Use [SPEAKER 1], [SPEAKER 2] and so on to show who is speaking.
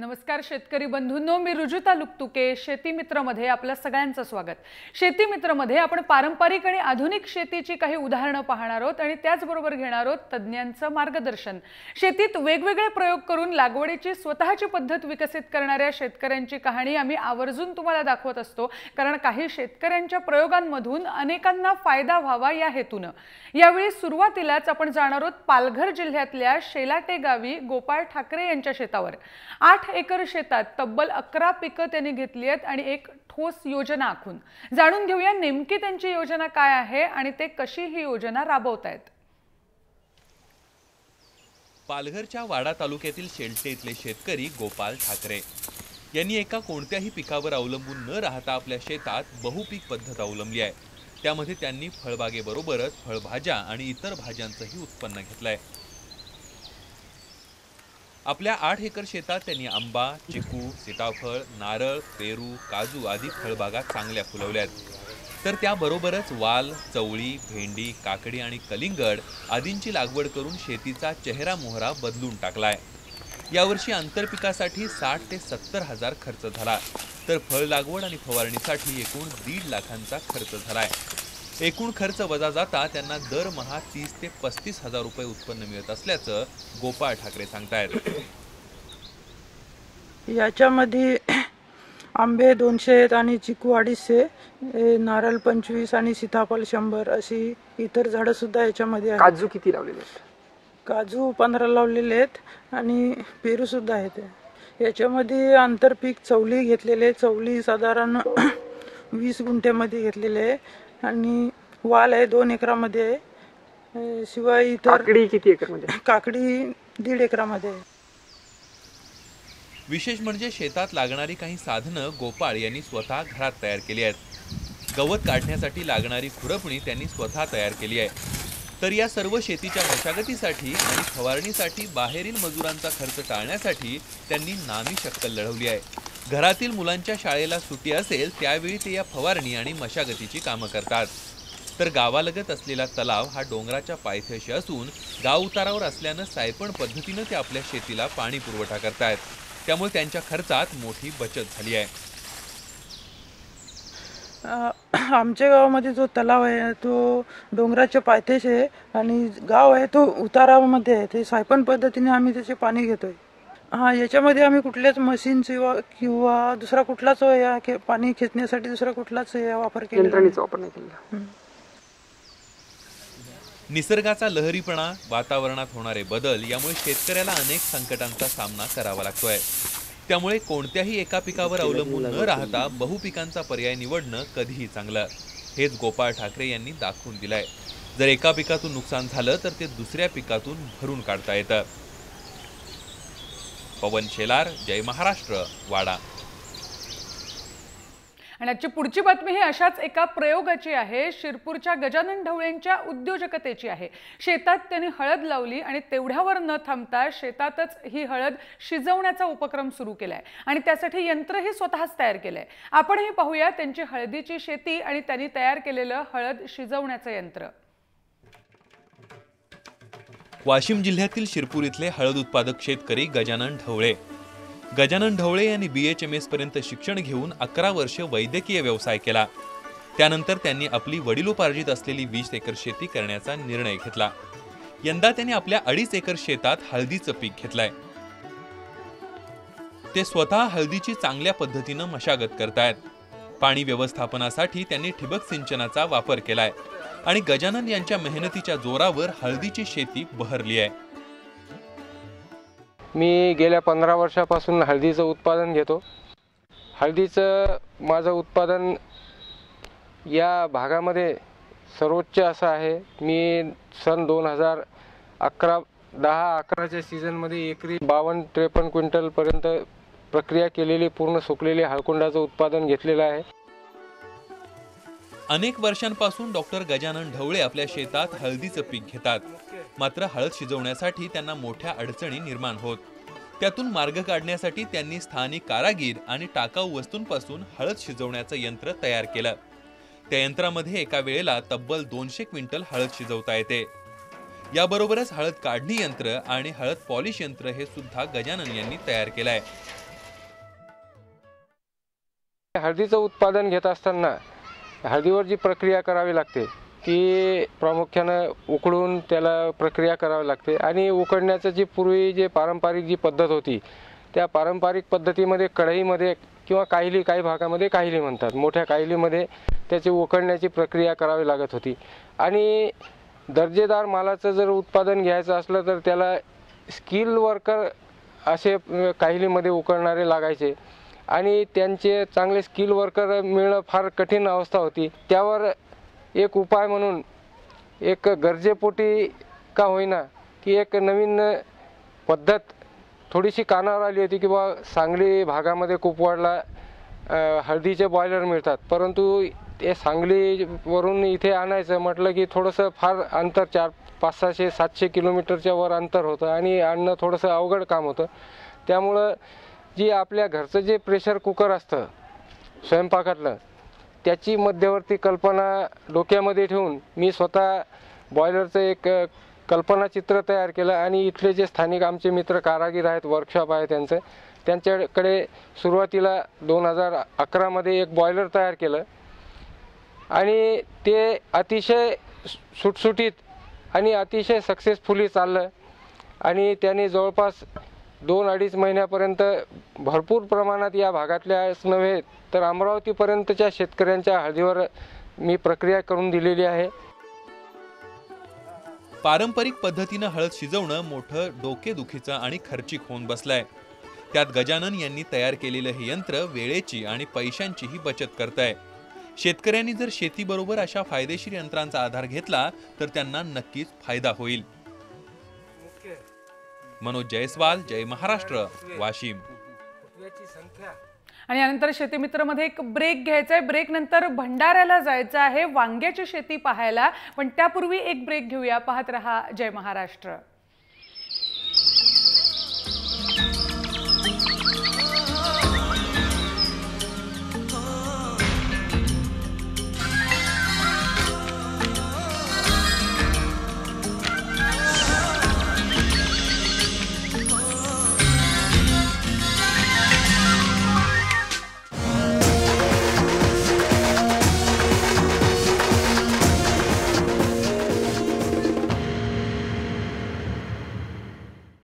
[SPEAKER 1] नमस्कार शेतकरी बंधूंनो, मी रुजुता लुकतुके शेती मित्र मध्ये आपल्या सगळ्यांचं स्वागत। शेती मित्र मध्ये आपण पारंपरिक आणि आधुनिक शेतीची काही उदाहरणं पाहणार आहोत आणि त्याचबरोबर घेणार आहोत तज्ञांचं मार्गदर्शन। शेतीत वेगवेगळे प्रयोग करून लागवडीची स्वतःची पद्धत विकसित करणाऱ्या शेतकऱ्यांची कहाणी आम्ही आवर्जून तुम्हाला दाखवत असतो, कारण काही शेतकऱ्यांच्या प्रयोगांमधून अनेकांना फायदा व्हावा या हेतूने। यावेळी सुरुवातीलाच आपण जाणार आहोत पालघर जिल्ह्यातल्या शेलाटे गावी गोपाळ ठाकरे यांच्या शेतावर। 8 एकर शेतात तब्बल 11 पिकं त्यांनी घेतली आहेत आणि एक ठोस योजना आखून जाणून घेऊया नेमकी त्यांची योजना काय आहे आणि ते कशी ही योजना राबवतायत।
[SPEAKER 2] पालघरच्या वाडा तालुक्यातील शेलटे इथले शेतकरी गोपाळ ठाकरे यांनी एका कोणत्याही पिकावर अवलंबून न राहता आपल्या शेतात बहुपीक पद्धत अवलंबली आहे। त्यामध्ये त्यांनी फळबागेबरोबरच फळभाज्या आणि इतर भाज्यांचंही उत्पन्न घेतलंय। आपल्या 8 एकर शेतात त्यांनी आंबा, चिकू, सीताफळ, नारळ, पेरू, काजू आदी फळबागा चांगल्या फुलवल्यात। तर त्याबरोबरच वाल, चवळी, भेंडी, काकडी आणि कलिंगड आदींची लागवड करून शेतीचा चेहरा मोहरा बदलून टाकलाय। यावर्षी आंतरपिकासाठी 60 ते 70 हजार खर्च झाला, तर फळ लागवड आणि फवारणीसाठी एकूण 1.5 लाखांचा खर्च झालाय। एकूण खर्च वजा जाता त्यांना दरमहा 30 ते 35 हजार रुपये उत्पन्न मिळत असल्याचं गोपाळ ठाकरे सांगतायत।
[SPEAKER 3] याच्यामध्ये आंबे 200 आणि चिकू 250, नारळ 25 आणि सीताफळ 100 अशी इतर झाडं सुद्धा याच्यामध्ये आहेत।
[SPEAKER 4] काजू किती लावलेले आहेत?
[SPEAKER 3] काजू 15 लावलेले आहेत आणि पेरू सुद्धा आहेत। याच्यामध्ये आंतरपीक चवली घेतलेले, चवली साधारण 20 गुंठ्यामध्ये घेतलेले आणि वाल आहे 2 एकरामध्ये। शिवाय इतर
[SPEAKER 4] काकडी किती एकर मध्ये?
[SPEAKER 3] काकडी 1.5 एकरामध्ये।
[SPEAKER 2] विशेष म्हणजे शेतात लागणारी काही साधनं गोपाळ यांनी स्वतः घरात तयार केली आहेत। गवत काढण्यासाठी लागणारी खुरपणी त्यांनी स्वतः तयार केली आहे। तर या सर्व शेतीच्या मशागतीसाठी आणि फवारणीसाठी बाहेरील मजुरांचा खर्च टाळण्यासाठी त्यांनी नामी शक्कल लढवली आहे। घरातील मुलांच्या शाळेला सुट्टी असेल त्यावेळी ते या फवारणी आणि मशागतीची कामं करतात। तर गावालगत असलेला तलाव हा डोंगराच्या पायथ्याशी असून गाव उतारावर असल्यानं सायपण पद्धतीने ते आपल्या शेतीला पाणी पुरवठा करतात। त्यामुळे त्यांच्या खर्चात मोठी बचत झाली आहे।
[SPEAKER 3] आमच्या गावामध्ये जो तलाव आहे तो डोंगराच्या पायथ्याशी आहे आणि गाव आहे तो उतारामध्ये आहे। ते सायपण पद्धतीने आम्ही त्याचे पाणी घेतोय। याच्यामध्ये आम्ही कुठल्याच मशीन किंवा दुसरा कुठलाच पाणी खेचण्यासाठी दुसरा कुठलाच वापर केला
[SPEAKER 4] यंत्रणेचा वापर नाही केला।
[SPEAKER 2] निसर्गाचा लहरीपणा, वातावरणात होणारे बदल यामुळे शेतकऱ्याला अनेक संकटांचा सामना करावा लागतोय। त्यामुळे कोणत्याही एका पिकावर अवलंबून न राहता बहुपिकांचा पर्याय निवडणं कधीही चांगलं, हेच गोपाळ ठाकरे यांनी दाखवून दिलंय। जर एका पिकातून नुकसान झालं तर ते दुसऱ्या पिकातून भरून काढता येतं। पवन शेलार, जय महाराष्ट्र, वाडा।
[SPEAKER 1] आणि आजची पुढची बातमी ही अशाच एका प्रयोगाची आहे। शिरपूरच्या गजानन ढवळेंच्या उद्योजकतेची आहे। शेतात त्यांनी हळद लावली आणि तेवढ्यावर न थांबता शेतातच ही हळद शिजवण्याचा उपक्रम सुरू केलाय आणि त्यासाठी यंत्रही स्वतःच तयार केलंय। आपणही पाहूया त्यांची हळदीची शेती आणि त्यांनी तयार केलेलं हळद शिजवण्याचं यंत्र।
[SPEAKER 2] वाशिम जिल्ह्यातील शिरपूर इथले हळद उत्पादक शेतकरी गजानन ढवळे यांनी BHMS पर्यंत शिक्षण घेऊन 11 वर्ष वैद्यकीय व्यवसाय केला। त्यानंतर त्यांनी आपली वडिलोपार्जित असलेली 20 एकर शेती करण्याचा निर्णय घेतला। यंदा त्यांनी आपल्या 2.5 एकर शेतात हळदीचं पीक घेतलंय। ते स्वतः हळदीची चांगल्या पद्धतीने मशागत करतायत। पाणी व्यवस्थापनासाठी त्यांनी ठिबक सिंचनाचा वापर केलाय आणि गजानन यांच्या मेहनतीच्या जोरावर हळदीची शेती बहरली आहे।
[SPEAKER 5] मी गेल्या 15 वर्षापासून हळदीचं उत्पादन घेतो। हळदीचं माझं उत्पादन या भागामध्ये सर्वोच्च असं आहे। मी सन 2011-10-11च्या सीझनमध्ये एकरी 52-53 क्विंटल पर्यंत प्रक्रिया केलेली पूर्ण सुकलेले हळकुंडाचं उत्पादन घेतलेलं आहे।
[SPEAKER 2] अनेक वर्षांपासून डॉक्टर गजानन ढवळे आपल्या शेतात हळदीचं पीक घेतात, मात्र हळद शिजवण्यासाठी त्यांना मोठ्या अडचणी निर्माण होत। त्यातून मार्ग काढण्यासाठी त्यांनी स्थानिक कारागीर आणि टाकाऊ वस्तूंपासून हळद शिजवण्याचं यंत्र तयार केलं। त्या यंत्रामध्ये एका वेळेला तब्बल 200 क्विंटल हळद शिजवता येते। याबरोबरच हळद काढणी यंत्र आणि हळद पॉलिश यंत्र हे सुद्धा गजानन यांनी तयार केलंय।
[SPEAKER 5] हळदीचं उत्पादन घेत असताना हळदीवर जी प्रक्रिया करावी लागते ती प्रामुख्यानं उकळून त्याला प्रक्रिया करावी लागते आणि उकडण्याचं जी पूर्वी जे पारंपरिक जी पद्धत होती त्या पारंपरिक पद्धतीमध्ये कढईमध्ये किंवा काहिली, काही भागामध्ये काहिली म्हणतात, मोठ्या काहिलीमध्ये त्याची उकडण्याची प्रक्रिया करावी लागत होती आणि दर्जेदार मालाचं जर उत्पादन घ्यायचं असलं तर त्याला स्किल वर्कर असे काहिलीमध्ये उकळणारे लागायचे आणि त्यांचे चांगले स्किल वर्कर मिळणं फार कठीण अवस्था होती. त्यावर एक उपाय म्हणून एक गरजेपोटी का होईना की एक नवीन पद्धत थोडीशी कानावर आली होती की बा सांगली भागामध्ये कुपवाडला हळदीचे बॉयलर मिळतात, परंतु ते सांगलीवरून इथे आणायचं म्हटलं की थोडंसं फार अंतर 500-700 किलोमीटरच्या वर अंतर होतं आणि आणणं थोडंसं अवघड काम होतं. त्यामुळं जी आपल्या घरचं जे प्रेशर कुकर असतं स्वयंपाकातलं त्याची मध्यवर्ती कल्पना डोक्यामध्ये ठेवून मी स्वतः बॉयलरचं एक कल्पनाचित्र तयार केलं आणि इथले जे स्थानिक आमचे मित्र कारागीर आहेत, वर्कशॉप आहे त्यांच्याकडे सुरुवातीला 2011 मध्ये एक बॉयलर तयार केलं आणि ते अतिशय सुटसुटीत आणि अतिशय सक्सेसफुली चाललं आणि त्याने जवळपास 2-2.5 महिन्यापर्यंत भरपूर प्रमाणात या भागातल्याच नव्हे तर अमरावतीपर्यंतच्या शेतकऱ्यांच्या हळदीवर मी प्रक्रिया करून दिलेली आहे.
[SPEAKER 2] पारंपरिक पद्धतीनं हळद शिजवणं मोठं डोकेदुखीचं आणि खर्चिक होऊन बसलंय. त्यात गजानन यांनी तयार केलेलं हे यंत्र वेळेची आणि पैशांचीही बचत करतंय. शेतकऱ्यांनी जर शेतीबरोबर अशा फायदेशीर यंत्रांचा आधार घेतला तर त्यांना नक्कीच फायदा होईल. मनोज जयस्वाल, जय महाराष्ट्र, वाशिम.
[SPEAKER 1] आणि यानंतर शेतीमित्रमध्ये एक ब्रेक घ्यायचा आहे. ब्रेक नंतर भंडाऱ्याला जायचं आहे वांग्याची शेती पाहायला, पण त्यापूर्वी एक ब्रेक घेऊया. पाहत रहा जय महाराष्ट्र.